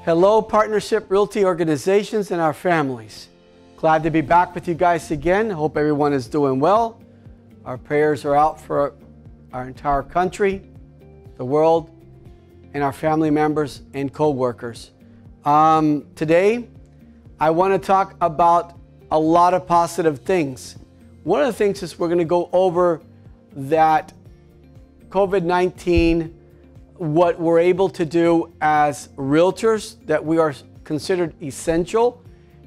Hello, Partnership Realty organizations and our families. Glad to be back with you guys again. Hope everyone is doing well. Our prayers are out for our entire country, the world, and our family members and co-workers. Today, I want to talk about a lot of positive things. One of the things is we're going to go over that COVID-19, what we're able to do as realtors, that we are considered essential,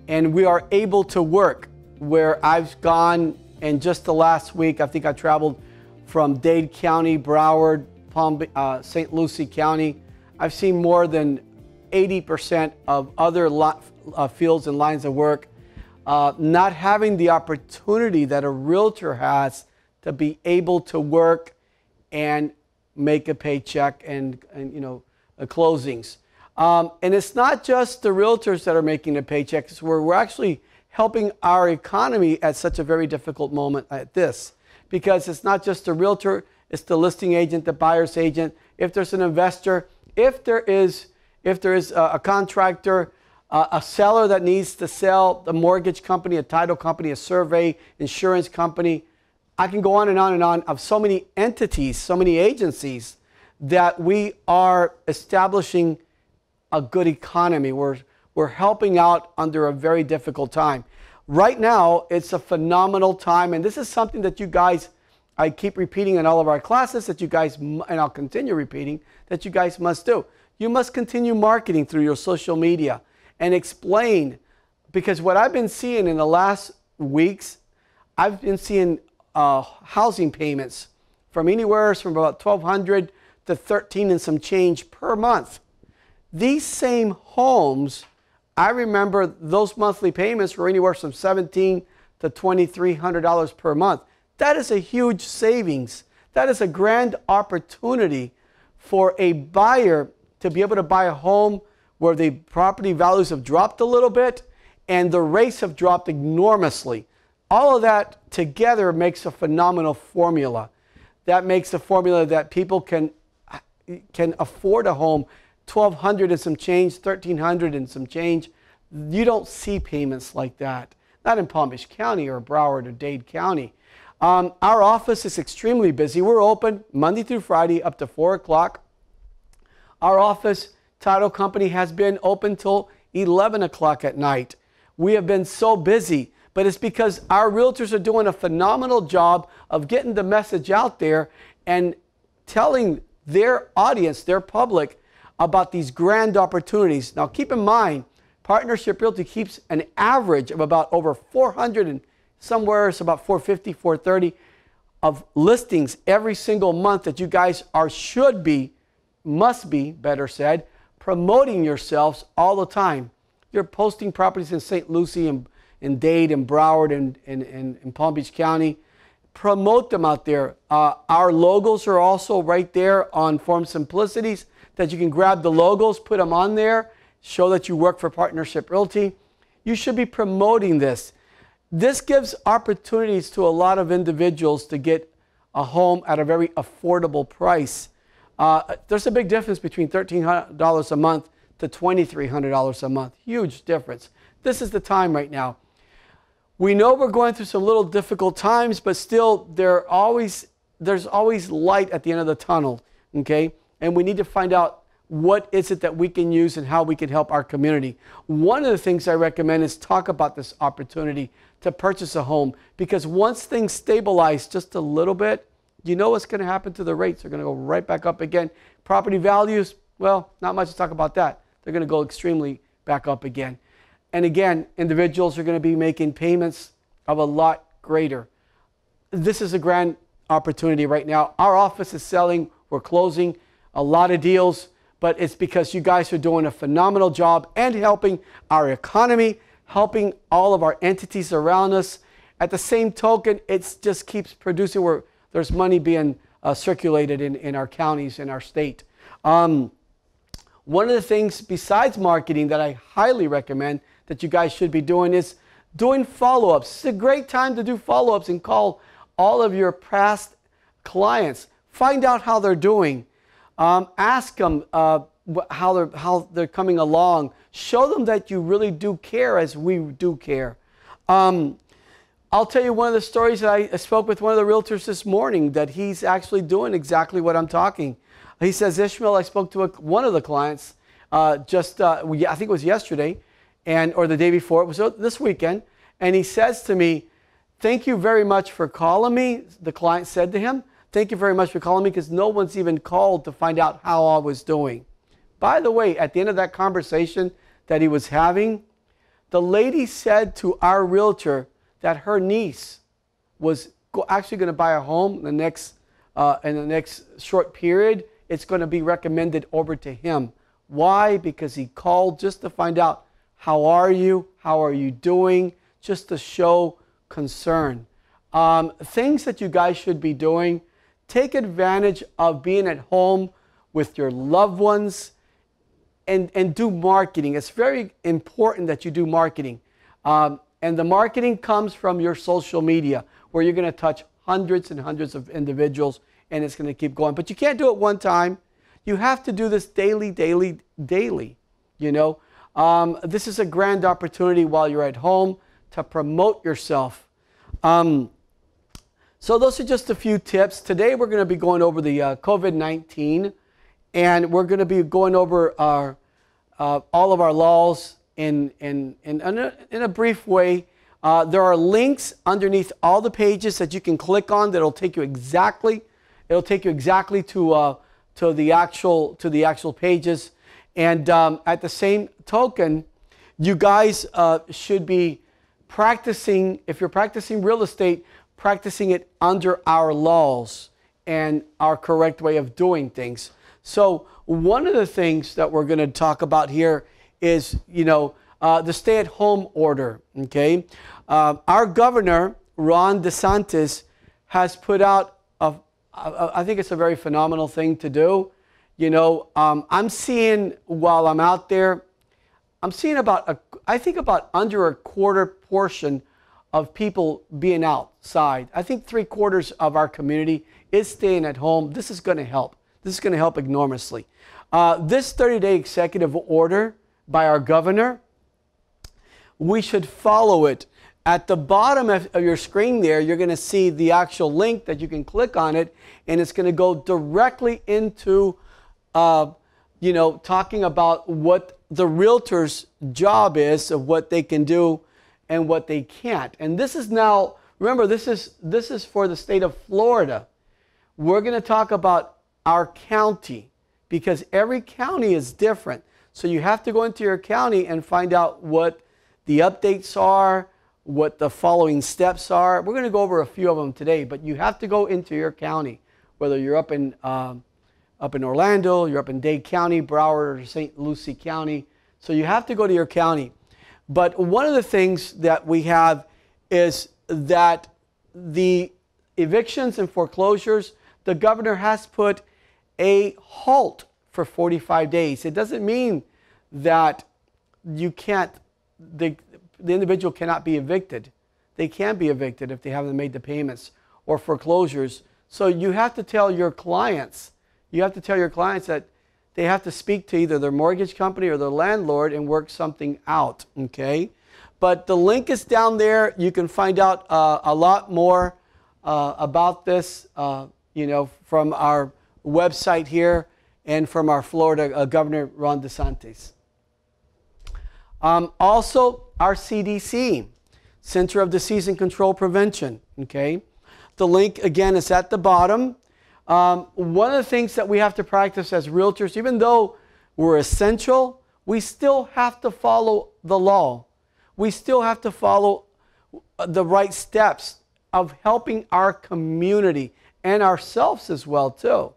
and we are able to work. Where I've gone, and just the last week, I think I traveled from Dade County, Broward, St. Lucie County. I've seen more than 80% of other fields and lines of work. Not having the opportunity that a realtor has to be able to work and make a paycheck and closings. And it's not just the realtors that are making the paychecks. We're actually helping our economy at such a very difficult moment at this, because it's not just the realtor, it's the listing agent, the buyer's agent. If there's an investor, if there is a contractor, a seller that needs to sell, the mortgage company, a title company, a survey, insurance company. I can go on and on and on of so many entities, so many agencies that we are establishing a good economy. We're helping out under a very difficult time. Right now, it's a phenomenal time, and this is something that you guys, I keep repeating in all of our classes, that you guys, and I'll continue repeating, that you guys must do. You must continue marketing through your social media and explain, because what I've been seeing in the last weeks, I've been seeing housing payments from anywhere from about $1,200 to $1,300 and some change per month. These same homes, I remember those monthly payments were anywhere from $1,700 to $2,300 per month. That is a huge savings. That is a grand opportunity for a buyer to be able to buy a home where the property values have dropped a little bit and the rates have dropped enormously. All of that together makes a phenomenal formula. That makes a formula that people can afford a home, $1,200 and some change, $1,300 and some change. You don't see payments like that. Not in Palm Beach County or Broward or Dade County. Our office is extremely busy. We're open Monday through Friday up to 4 o'clock. Our office title company has been open till 11 o'clock at night. We have been so busy. But it's because our realtors are doing a phenomenal job of getting the message out there and telling their audience, their public, about these grand opportunities. Now keep in mind, Partnership Realty keeps an average of about over 400 and somewhere it's about 450, 430 of listings every single month that you guys must be, better said, promoting yourselves all the time. You're posting properties in St. Lucie and in Dade and Broward and in Palm Beach County. Promote them out there. Our logos are also right there on Form Simplicities that you can grab the logos, put them on there, show that you work for Partnership Realty. You should be promoting this. This gives opportunities to a lot of individuals to get a home at a very affordable price. There's a big difference between $1,300 a month to $2,300 a month. Huge difference. This is the time right now. We know we're going through some little difficult times, but still there's always light at the end of the tunnel, okay? And we need to find out what is it that we can use and how we can help our community. One of the things I recommend is talk about this opportunity to purchase a home, because once things stabilize just a little bit, you know what's going to happen to the rates. They're going to go right back up again. Property values, well, not much to talk about that. They're going to go extremely back up again. And again, individuals are going to be making payments of a lot greater. This is a grand opportunity right now. Our office is selling. We're closing a lot of deals, but it's because you guys are doing a phenomenal job and helping our economy, helping all of our entities around us. At the same token, it just keeps producing where there's money being circulated in our counties, in our state. One of the things besides marketing that I highly recommend that you guys should be doing is doing follow-ups. It's a great time to do follow-ups and call all of your past clients. Find out how they're doing. Ask them, how they're coming along. Show them that you really do care, as we do care. I'll tell you one of the stories that I spoke with one of the realtors this morning, that he's actually doing exactly what I'm talking. He says, Ishmael, I spoke to one of the clients I think it was yesterday, or the day before. It was this weekend. And he says to me, thank you very much for calling me. The client said to him, thank you very much for calling me, because no one's even called to find out how I was doing. By the way, at the end of that conversation that he was having, the lady said to our realtor that her niece was actually going to buy a home in the next short period. It's going to be recommended over to him. Why? Because he called just to find out, how are you? How are you doing? Just to show concern. Things that you guys should be doing. Take advantage of being at home with your loved ones and do marketing. It's very important that you do marketing. And the marketing comes from your social media, where you're going to touch hundreds and hundreds of individuals, and it's going to keep going. But you can't do it one time. You have to do this daily, you know. This is a grand opportunity while you're at home to promote yourself. So those are just a few tips. Today we're going to be going over the COVID-19, and we're going to be going over all of our laws in a brief way. There are links underneath all the pages that you can click on that'll take you exactly. It'll take you exactly to the actual pages. And at the same token, you guys should be practicing. If you're practicing real estate, practicing it under our laws and our correct way of doing things. So one of the things that we're going to talk about here is, the stay-at-home order, okay? Our governor, Ron DeSantis, has put out, I think it's a very phenomenal thing to do. I'm seeing, while I'm out there, I'm seeing about under a quarter portion of people being outside. I think 3/4 of our community is staying at home. This is going to help. This is going to help enormously. This 30-day executive order by our governor, we should follow it. At the bottom of your screen there, you're going to see the actual link that you can click on it, and it's going to go directly into, talking about what the realtor's job is, of what they can do and what they can't. And this is now, remember, this is for the state of Florida. We're going to talk about our county, because every county is different. So you have to go into your county and find out what the updates are, what the following steps are. We're going to go over a few of them today, but you have to go into your county, whether you're up in Orlando, you're up in Dade County, Broward, or St. Lucie County. So you have to go to your county. But one of the things that we have is that the evictions and foreclosures, the governor has put a halt for 45 days. It doesn't mean that you can't, the individual cannot be evicted. They can be evicted if they haven't made the payments, or foreclosures. So you have to tell your clients, that they have to speak to either their mortgage company or their landlord and work something out, okay? But the link is down there. You can find out a lot more about this, from our website here and from our Florida Governor Ron DeSantis. Also, our CDC, Center of Disease and Control Prevention, okay? The link, again, is at the bottom. One of the things that we have to practice as realtors, even though we're essential, we still have to follow the law. We still have to follow the right steps of helping our community and ourselves as well, too.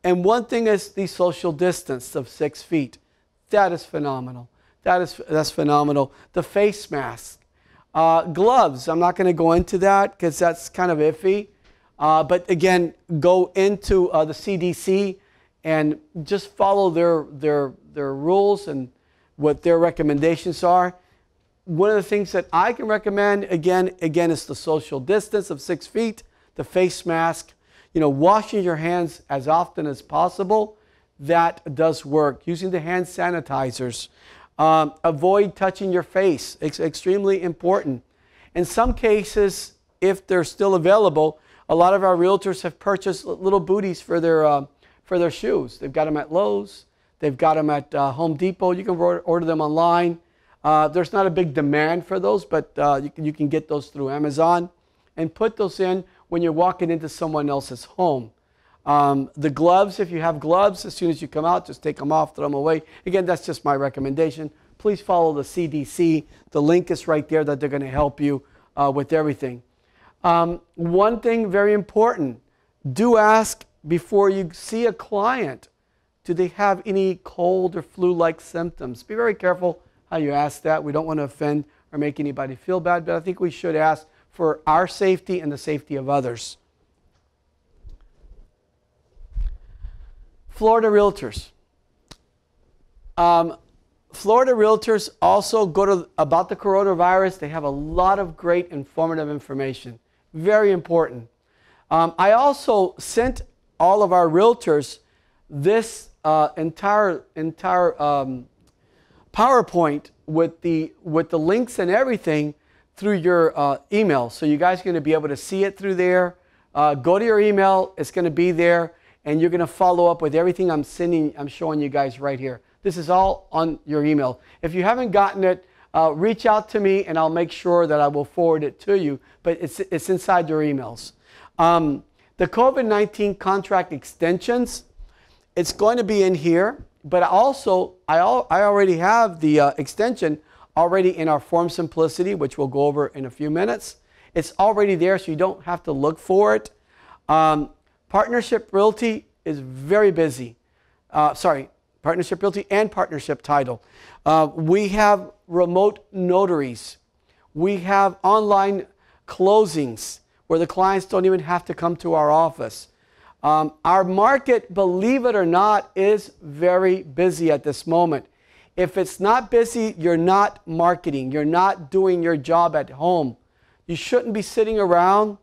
And one thing is the social distance of 6 feet. That is phenomenal. That's phenomenal. The face mask. Gloves, I'm not going to go into that because that's kind of iffy. But again, go into the CDC and just follow their rules and what their recommendations are. One of the things that I can recommend, again is the social distance of 6 feet, the face mask, washing your hands as often as possible. that does work. Using the hand sanitizers. Avoid touching your face. It's extremely important. In some cases, if they're still available, a lot of our realtors have purchased little booties for their shoes. They've got them at Lowe's. They've got them at Home Depot. You can order them online. There's not a big demand for those, but you can get those through Amazon and put those in when you're walking into someone else's home. The gloves, if you have gloves, as soon as you come out, just take them off, throw them away. Again, that's just my recommendation. Please follow the CDC. The link is right there that they're going to help you with everything. One thing very important, do ask before you see a client, do they have any cold or flu-like symptoms? Be very careful how you ask that. We don't want to offend or make anybody feel bad, but I think we should ask for our safety and the safety of others. Florida Realtors. Florida Realtors also go to about the coronavirus. They have a lot of great informative information. Very important. I also sent all of our realtors this entire PowerPoint with the links and everything through your email. So you guys are going to be able to see it through there. Go to your email. It's going to be there. And you're going to follow up with everything I'm showing you guys right here. This is all on your email. If you haven't gotten it, reach out to me and I'll make sure that I will forward it to you. But it's inside your emails. The COVID-19 contract extensions, it's going to be in here. But also, I already have the extension already in our Form Simplicity, which we'll go over in a few minutes. It's already there, so you don't have to look for it. Partnership Realty is very busy. Partnership Realty and Partnership Title. We have remote notaries. We have online closings where the clients don't even have to come to our office. Our market, believe it or not, is very busy at this moment. If it's not busy, you're not marketing. You're not doing your job at home. You shouldn't be sitting around.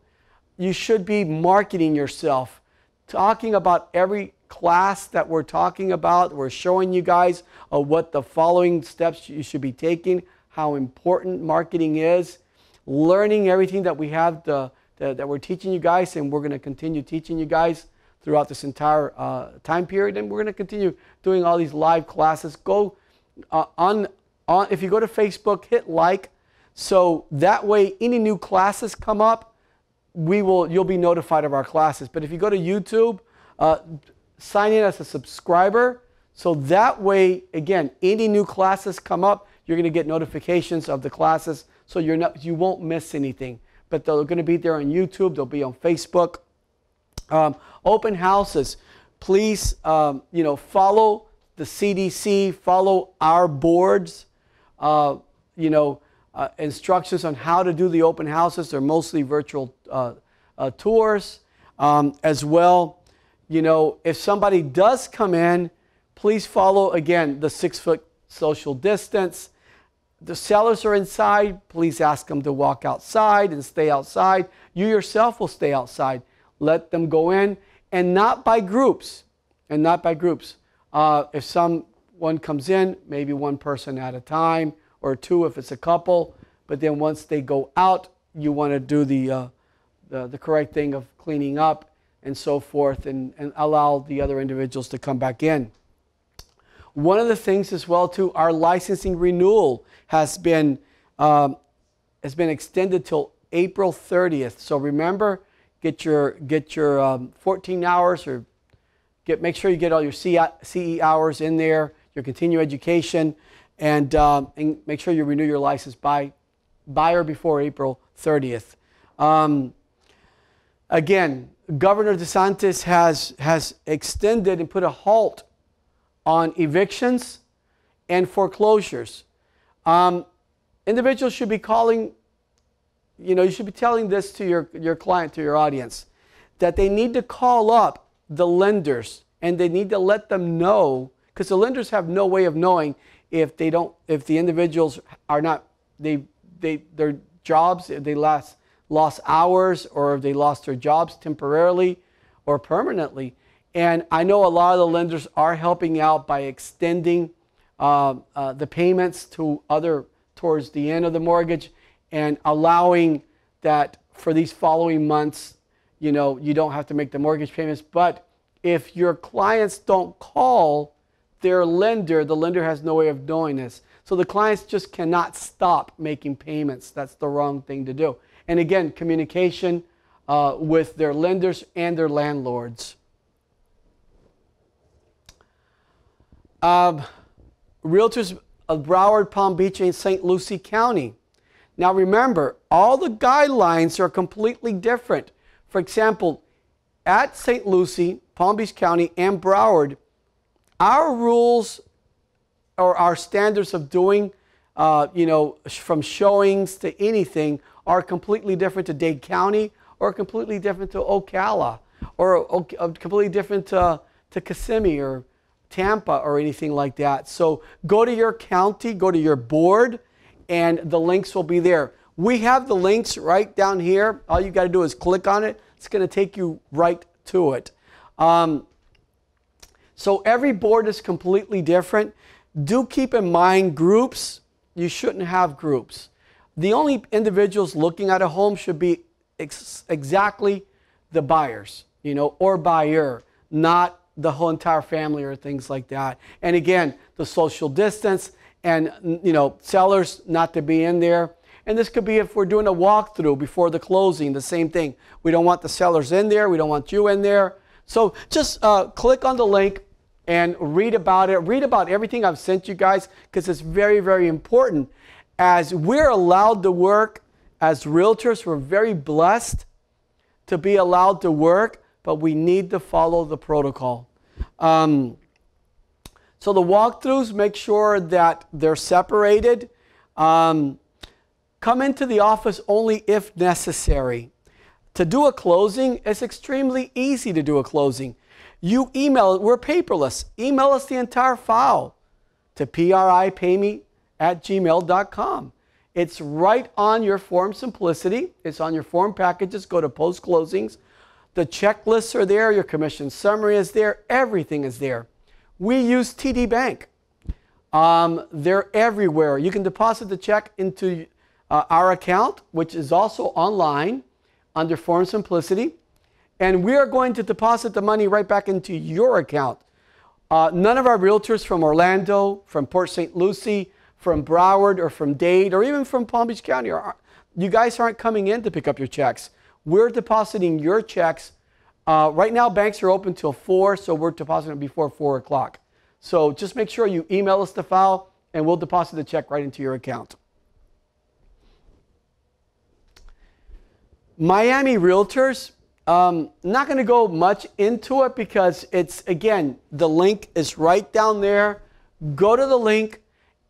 You should be marketing yourself, talking about every class that we're talking about. We're showing you guys what the following steps you should be taking, how important marketing is, learning everything that we have that we're teaching you guys, and we're going to continue teaching you guys throughout this entire time period. And we're going to continue doing all these live classes. Go if you go to Facebook, hit like, so that way any new classes come up, you'll be notified of our classes. But if you go to YouTube, sign in as a subscriber, so that way, again, any new classes come up, you're going to get notifications of the classes, so you won't miss anything. But they're going to be there on YouTube. They'll be on Facebook. Open houses, please, follow the CDC, follow our boards, instructions on how to do the open houses. They're mostly virtual tours as well. If somebody does come in, please follow, again, the 6-foot social distance. The sellers are inside. Please ask them to walk outside and stay outside. You yourself will stay outside. Let them go in, and not by groups. If someone comes in, maybe one person at a time, or two if it's a couple. But then once they go out, you want to do the correct thing of cleaning up and so forth, and allow the other individuals to come back in. One of the things as well too, our licensing renewal has been extended till April 30th. So remember, get your 14 hours, or make sure you get all your CE hours in there, your continuing education, and make sure you renew your license by or before April 30th. Again, Governor DeSantis has extended and put a halt on evictions and foreclosures. Individuals should be calling, you should be telling this to your client, to your audience, that they need to call up the lenders and they need to let them know, because the lenders have no way of knowing if the individuals are not, their jobs, if they lost hours, or if they lost their jobs temporarily or permanently. And I know a lot of the lenders are helping out by extending the payments towards the end of the mortgage and allowing that for these following months, you don't have to make the mortgage payments. But if your clients don't call their lender, the lender has no way of knowing this. So the clients just cannot stop making payments. That's the wrong thing to do. And again, communication with their lenders and their landlords. Realtors of Broward, Palm Beach, and St. Lucie County. Now remember, all the guidelines are completely different. For example, at St. Lucie, Palm Beach County, and Broward, our rules or our standards of doing, from showings to anything are completely different to Dade County, or completely different to Ocala, or completely different to Kissimmee or Tampa or anything like that. So go to your county, go to your board, and the links will be there. We have the links right down here. All you got to do is click on it. It's going to take you right to it. So every board is completely different. Do keep in mind groups. You shouldn't have groups. The only individuals looking at a home should be exactly the buyers, or buyer, not the whole entire family or things like that. And again, the social distance and, sellers not to be in there. And this could be if we're doing a walkthrough before the closing, the same thing. We don't want the sellers in there. We don't want you in there. So just click on the link and read about it. Read about everything I've sent you guys, because it's very, very important. As we're allowed to work as realtors, we're very blessed to be allowed to work, but we need to follow the protocol. So the walkthroughs, make sure that they're separated. Come into the office only if necessary. To do a closing, it's extremely easy to do a closing. You email it. We're paperless. Email us the entire file to pripayme@gmail.com. It's right on your form Simplicity. It's on your form packages. Go to post closings. The checklists are there. Your commission summary is there. Everything is there. We use TD Bank. They're everywhere. You can deposit the check into our account, which is also online under Form Simplicity. And we are going to deposit the money right back into your account. None of our realtors from Orlando, from Port St. Lucie, from Broward, or from Dade, or even from Palm Beach County, you guys aren't coming in to pick up your checks. We're depositing your checks. Right now, banks are open till 4, so we're depositing before 4 o'clock. So just make sure you email us the file, and we'll deposit the check right into your account. Miami Realtors, not going to go much into it because it's, again, the link is right down there. Go to the link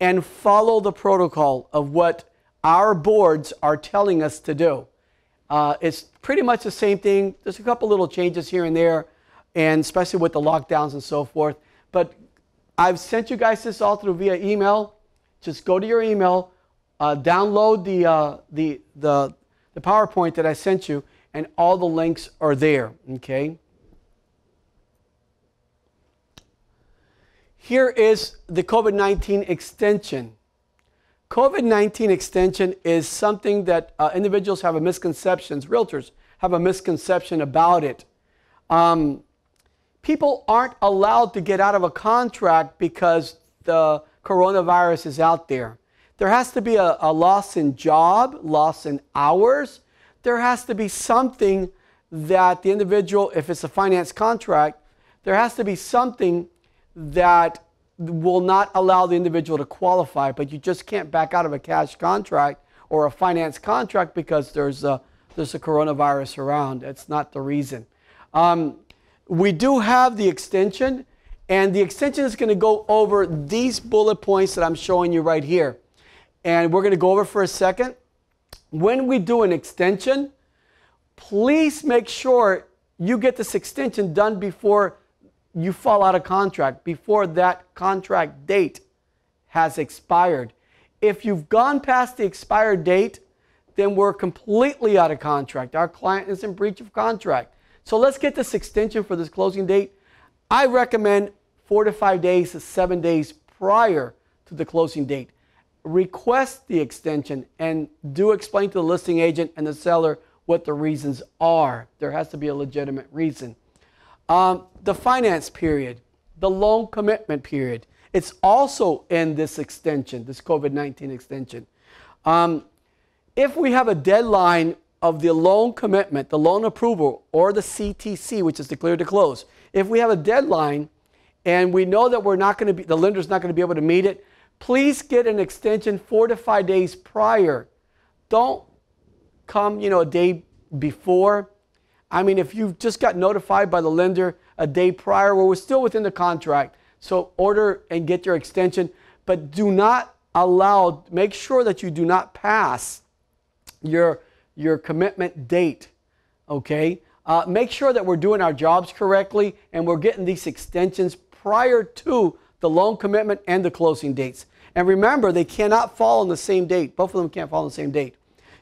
and follow the protocol of what our boards are telling us to do. It's pretty much the same thing. There's a couple little changes here and there, and especially with the lockdowns and so forth. But I've sent you guys this all through via email. Just go to your email, download the PowerPoint that I sent you, and all the links are there, okay? Here is the COVID-19 extension. COVID-19 extension is something that individuals have a misconception, realtors have a misconception about it. People aren't allowed to get out of a contract because the coronavirus is out there. There has to be a loss in job, loss in hours. There has to be something that the individual, if it's a finance contract, there has to be something that will not allow the individual to qualify, but you just can't back out of a cash contract or a finance contract because there's a coronavirus around. That's not the reason. We do have the extension, and the extension is going to go over these bullet points that I'm showing you right here. And we're going to go over for a second. When we do an extension, please make sure you get this extension done before you fall out of contract, before that contract date has expired. If you've gone past the expired date, then we're completely out of contract. Our client is in breach of contract. So let's get this extension for this closing date I recommend 4 to 5 days to 7 days prior to the closing date. Request the extension and do explain to the listing agent and the seller what the reasons are. There has to be a legitimate reason. The finance period, the loan commitment period, it's also in this extension, this COVID-19 extension. If we have a deadline of the loan commitment, the loan approval, or the CTC, which is declared to close, if we have a deadline and we know that the lender's not going to be able to meet it, please get an extension 4 to 5 days prior. Don't come, a day before. I mean, if you've just got notified by the lender a day prior, well, we're still within the contract. So order and get your extension, but do not make sure that you do not pass your commitment date, okay? Make sure that we're doing our jobs correctly and we're getting these extensions prior to the loan commitment and the closing dates. And remember, they cannot fall on the same date. Both of them can't fall on the same date.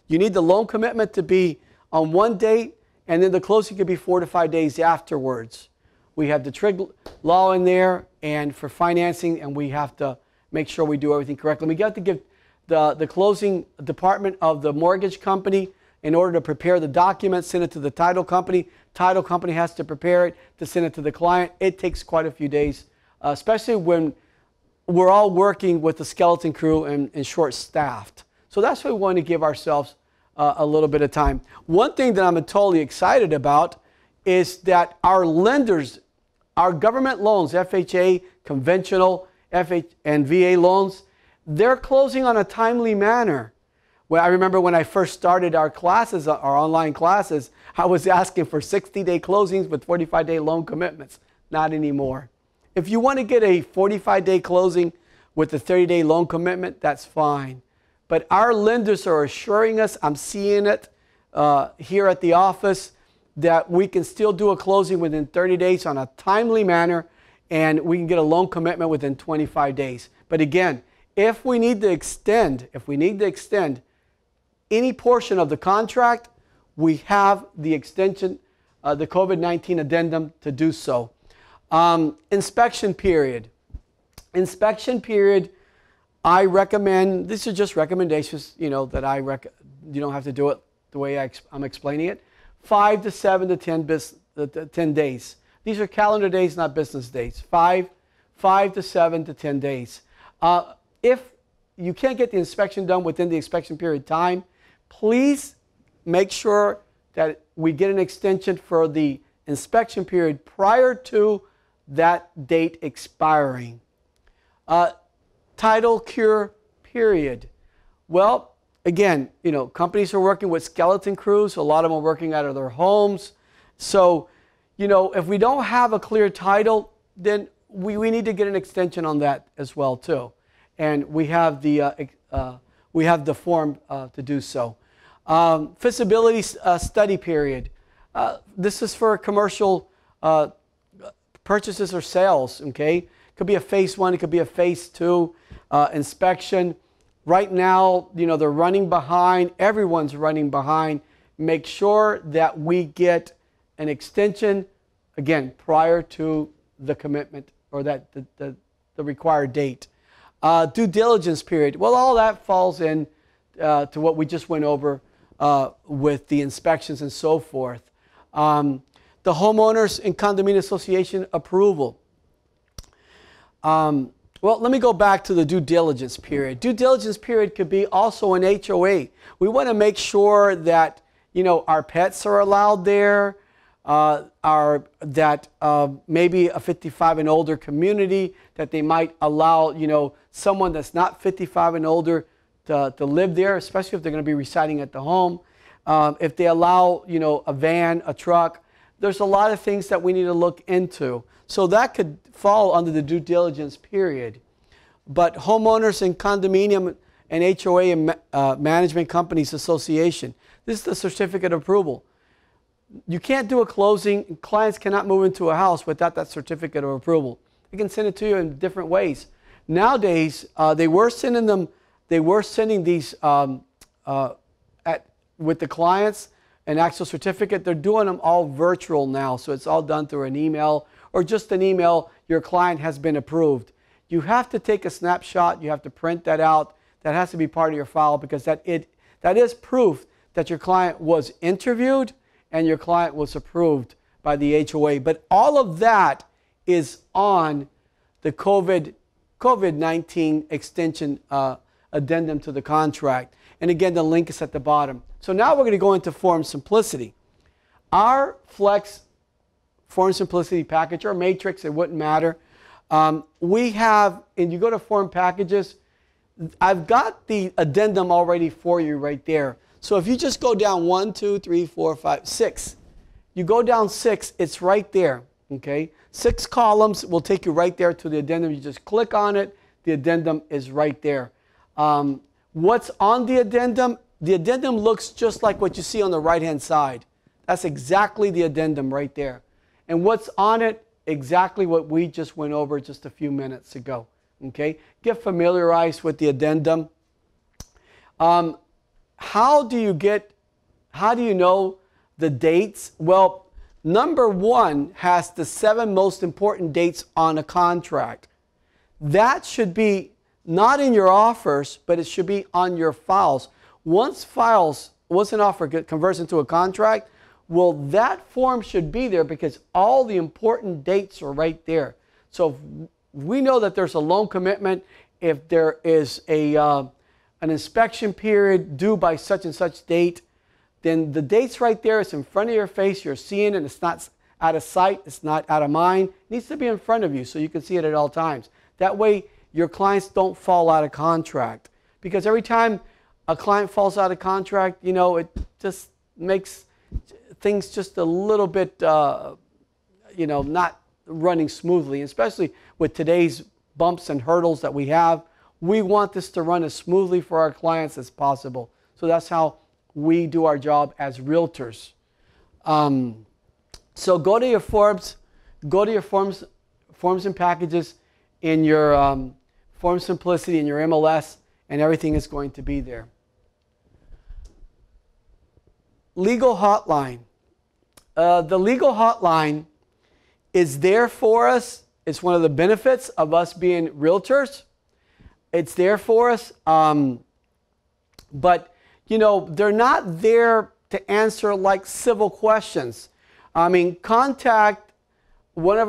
You need the loan commitment to be on one date, and then the closing could be 4 to 5 days afterwards. We have the TRIG law in there and for financing, and we have to make sure we do everything correctly. We got to give the closing department of the mortgage company in order to prepare the documents, send it to the title company. Title company has to prepare it to send it to the client. It takes quite a few days, especially when we're all working with the skeleton crew and short-staffed. So that's why we want to give ourselves a little bit of time. One thing that I'm totally excited about is that our lenders, our government loans, FHA, conventional, and VA loans, they're closing on a timely manner. Well, I remember when I first started our classes, our online classes, I was asking for 60-day closings with 45-day loan commitments. Not anymore. If you want to get a 45-day closing with a 30-day loan commitment, that's fine. But our lenders are assuring us, I'm seeing it here at the office, that we can still do a closing within 30 days on a timely manner, and we can get a loan commitment within 25 days. But again, if we need to extend any portion of the contract, we have the extension, the COVID-19 addendum to do so. Inspection period. Inspection period, I recommend, these are just recommendations, that you don't have to do it the way I'm explaining it. 5 to 7 to 10 days. These are calendar days, not business days. 5 to 7 to 10 days. If you can't get the inspection done within the inspection period time, please make sure that we get an extension for the inspection period prior to that date expiring. Title cure period. Well, again, companies are working with skeleton crews. A lot of them are working out of their homes. So, if we don't have a clear title, then we need to get an extension on that as well too. And we have the form to do so. Feasibility study period. This is for commercial purchases or sales. Okay, it could be a phase 1, it could be a phase 2 inspection. Right now, they're running behind. Everyone's running behind. Make sure that we get an extension, again, prior to the commitment or the required date. Due diligence period. Well, all that falls in to what we just went over with the inspections and so forth. The homeowners and condominium association approval. Well, let me go back to the due diligence period. Due diligence period could be also an HOA. We want to make sure that our pets are allowed there, maybe a 55 and older community, that they might allow someone that's not 55 and older to live there, especially if they're going to be residing at the home. If they allow a van, a truck, there's a lot of things that we need to look into. So that could fall under the due diligence period. But homeowners and condominium and HOA and management companies association, this is the certificate of approval. You can't do a closing. Clients cannot move into a house without that certificate of approval. They can send it to you in different ways. Nowadays, they were sending these with the clients, an actual certificate. They're doing them all virtual now, so it's all done through an email or just an email, your client has been approved. You have to take a snapshot. You have to print that out. That has to be part of your file because that is proof that your client was interviewed and your client was approved by the HOA. But all of that is on the COVID-19 extension addendum to the contract. And again, the link is at the bottom. So now we're going to go into Form Simplicity. Our Flex Form Simplicity package or matrix, it wouldn't matter. We have, and you go to Form Packages, I've got the addendum already for you right there. So if you just go down 1, 2, 3, 4, 5, 6, you go down 6, it's right there. Okay, 6 columns will take you right there to the addendum. You just click on it. The addendum is right there. What's on the addendum? The addendum looks just like what you see on the right-hand side. That's exactly the addendum right there. And what's on it? Exactly what we just went over just a few minutes ago. Okay, get familiarized with the addendum. How do you know the dates? Well, number 1 has the 7 most important dates on a contract. That should be not in your offers, but it should be on your files. Once an offer converts into a contract, well, that form should be there because all the important dates are right there. So if we know that there's a loan commitment, if there is an inspection period due by such and such date, then the date's right there. It's in front of your face. You're seeing it. It's not out of sight. It's not out of mind. It needs to be in front of you so you can see it at all times. That way, your clients don't fall out of contract. Because every time a client falls out of contract, you know, it just makes things just a little bit, you know, not running smoothly. Especially with today's bumps and hurdles that we have, we want this to run as smoothly for our clients as possible. So that's how we do our job as realtors. So go to your forms and packages in your Form Simplicity in your MLS, and everything is going to be there. Legal hotline. The legal hotline is there for us. It's one of the benefits of us being realtors. It's there for us, but you know, they're not there to answer like civil questions. I mean, contact one of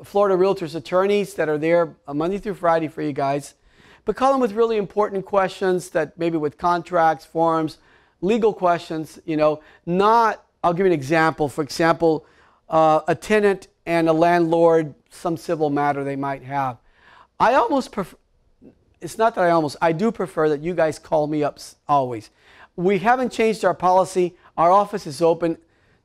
Florida Realtors attorneys that are there Monday through Friday for you guys. But call them with really important questions that maybe with contracts, forms, legal questions, you know, not, I'll give you an example. For example, a tenant and a landlord, some civil matter they might have. I almost prefer, it's not that I do prefer that you guys call me up always. We haven't changed our policy. Our office is open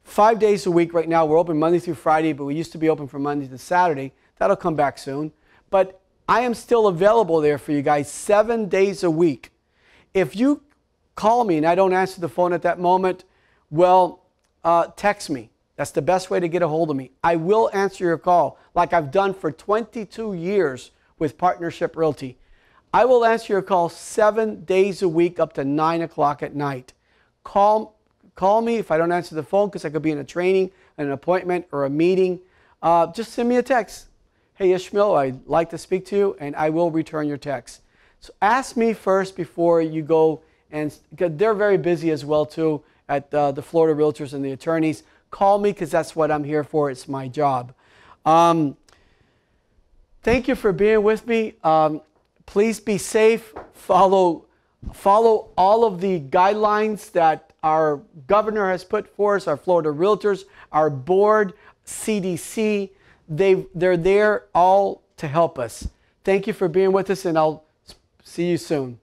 5 days a week right now. We're open Monday through Friday, but we used to be open from Monday to Saturday. That'll come back soon. But I am still available there for you guys 7 days a week. If you call me and I don't answer the phone at that moment, well, text me. That's the best way to get a hold of me. I will answer your call like I've done for 22 years with Partnership Realty. I will answer your call 7 days a week up to 9 o'clock at night. Call me if I don't answer the phone because I could be in a training, an appointment, or a meeting. Just send me a text. Hey, Ismael, I'd like to speak to you, and I will return your text. So ask me first before you go, and because they're very busy as well, too, at the Florida Realtors and the attorneys. Call me because that's what I'm here for. It's my job. Thank you for being with me. Please be safe. Follow all of the guidelines that our governor has put for us, our Florida Realtors, our board, CDC. They're there all to help us. Thank you for being with us, and I'll see you soon.